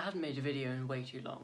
I haven't made a video in way too long.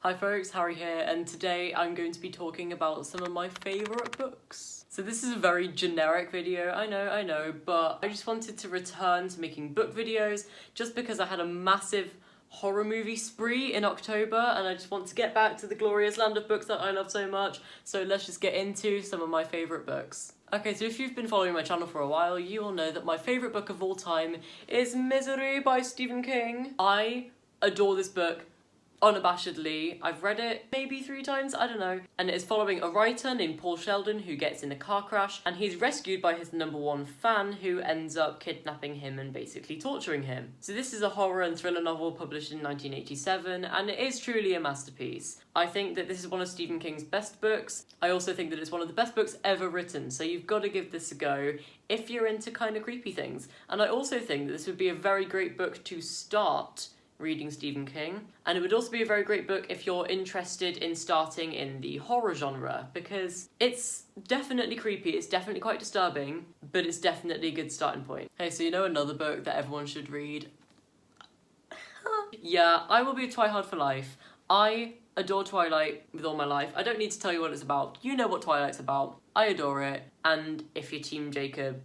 Hi folks, Harry here, and today I'm going to be talking about some of my favourite books. So this is a very generic video, I know, but I just wanted to return to making book videos just because I had a massive horror movie spree in October and I just want to get back to the glorious land of books that I love so much. So let's just get into some of my favourite books. Okay, so if you've been following my channel for a while, you will know that my favourite book of all time is Misery by Stephen King. I adore this book unabashedly. I've read it maybe 3 times, I don't know. And it is following a writer named Paul Sheldon who gets in a car crash and he's rescued by his #1 fan who ends up kidnapping him and basically torturing him. So this is a horror and thriller novel published in 1987 and it is truly a masterpiece. I think that this is one of Stephen King's best books. I also think that it's one of the best books ever written, so you've got to give this a go if you're into kind of creepy things. And I also think that this would be a very great book to start reading Stephen King, and it would also be a very great book if you're interested in starting in the horror genre, because it's definitely creepy, it's definitely quite disturbing, but it's definitely a good starting point. Hey, so you know another book that everyone should read? Yeah, I Will Be a Twihard for life. I adore Twilight with all my life. I don't need to tell you what it's about. You know what Twilight's about. I adore it, and if you're Team Jacob,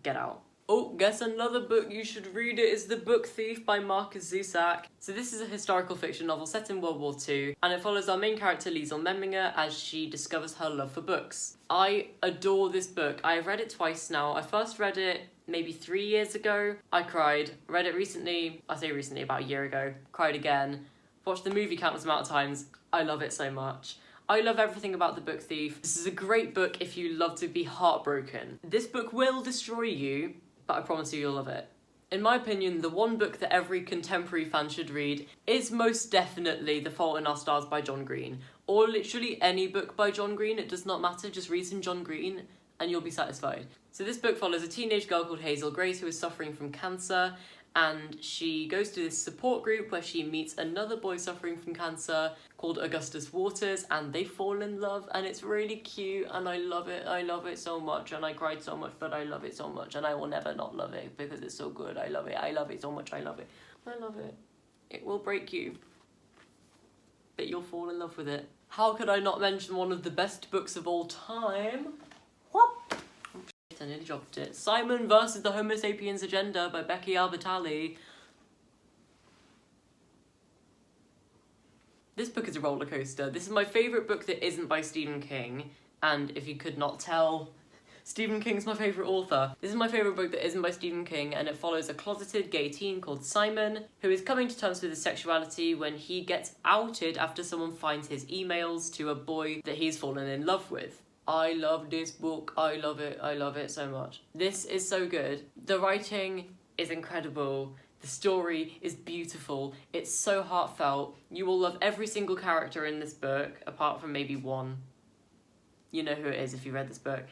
get out. Oh, guess another book you should read it is The Book Thief by Marcus Zusak. So this is a historical fiction novel set in World War II, and it follows our main character Liesl Memminger as she discovers her love for books. I adore this book. I have read it twice now. I first read it maybe 3 years ago. I cried. Read it recently, I say recently, about a year ago. Cried again. Watched the movie countless amount of times. I love it so much. I love everything about The Book Thief. This is a great book if you love to be heartbroken. This book will destroy you, but I promise you, you'll love it. In my opinion, the one book that every contemporary fan should read is most definitely The Fault in Our Stars by John Green, or literally any book by John Green. It does not matter, just read some John Green and you'll be satisfied. So this book follows a teenage girl called Hazel Grace who is suffering from cancer, and she goes to this support group where she meets another boy suffering from cancer called Augustus Waters, and they fall in love, and it's really cute, and I love it so much, and I cried so much, but I love it so much, and I will never not love it because it's so good. I love it so much, I love it. It will break you, but you'll fall in love with it. How could I not mention one of the best books of all time? What? I nearly dropped it. Simon versus the Homo sapiens Agenda by Becky Albertalli. This book is a roller coaster. This is my favourite book that isn't by Stephen King, and if you could not tell, Stephen King's my favourite author. This is my favourite book that isn't by Stephen King, and it follows a closeted gay teen called Simon, who is coming to terms with his sexuality when he gets outed after someone finds his emails to a boy that he's fallen in love with. I love this book. I love it so much. This is so good. The writing is incredible. The story is beautiful. It's so heartfelt. You will love every single character in this book, apart from maybe one. You know who it is if you read this book.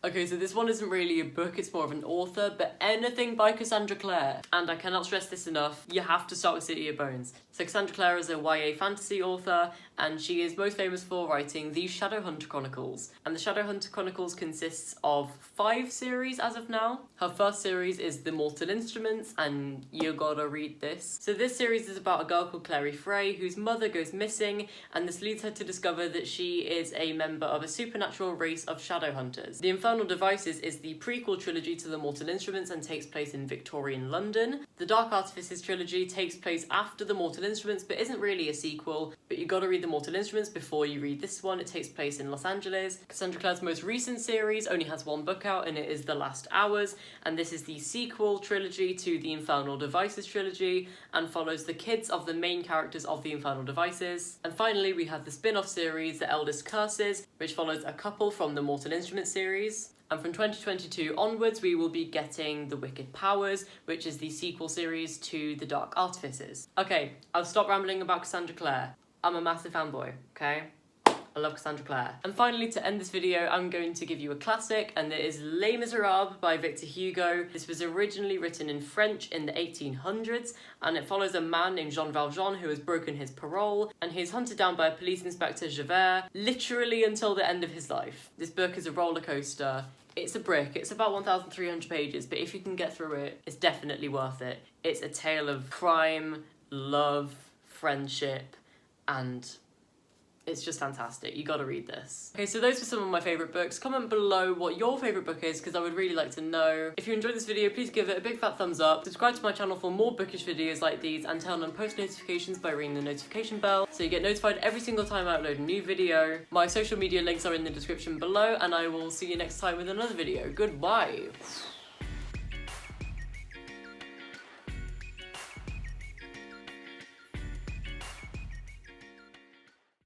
Okay, so this one isn't really a book, it's more of an author, but anything by Cassandra Clare. And I cannot stress this enough, you have to start with City of Bones. So Cassandra Clare is a YA fantasy author, and she is most famous for writing the Shadowhunter Chronicles. And the Shadowhunter Chronicles consists of 5 series as of now. Her first series is The Mortal Instruments, and you gotta read this. So this series is about a girl called Clary Frey, whose mother goes missing, and this leads her to discover that she is a member of a supernatural race of Shadowhunters. The Infernal Devices is the prequel trilogy to The Mortal Instruments and takes place in Victorian London. The Dark Artifices trilogy takes place after The Mortal Instruments but isn't really a sequel, but you gotta read The Mortal Instruments before you read this one. It takes place in Los Angeles. Cassandra Clare's most recent series only has 1 book out, and it is The Last Hours, and this is the sequel trilogy to the Infernal Devices trilogy and follows the kids of the main characters of the Infernal Devices. And finally we have the spin-off series The Eldest Curses, which follows a couple from the Mortal Instruments series. And from 2022 onwards, we will be getting The Wicked Powers, which is the sequel series to The Dark Artifices. Okay, I'll stop rambling about Cassandra Clare. I'm a massive fanboy, okay? I love Cassandra Clare. And finally, to end this video, I'm going to give you a classic, and it is Les Miserables by Victor Hugo. This was originally written in French in the 1800s, and it follows a man named Jean Valjean who has broken his parole, and he's hunted down by police inspector Javert, literally until the end of his life. This book is a roller coaster. It's a brick. It's about 1,300 pages, but if you can get through it, it's definitely worth it. It's a tale of crime, love, friendship, and it's just fantastic. You gotta read this. Okay, so those were some of my favourite books. Comment below what your favourite book is, because I would really like to know. If you enjoyed this video, please give it a big fat thumbs up. Subscribe to my channel for more bookish videos like these, and turn on post notifications by ringing the notification bell so you get notified every single time I upload a new video. My social media links are in the description below, and I will see you next time with another video. Goodbye.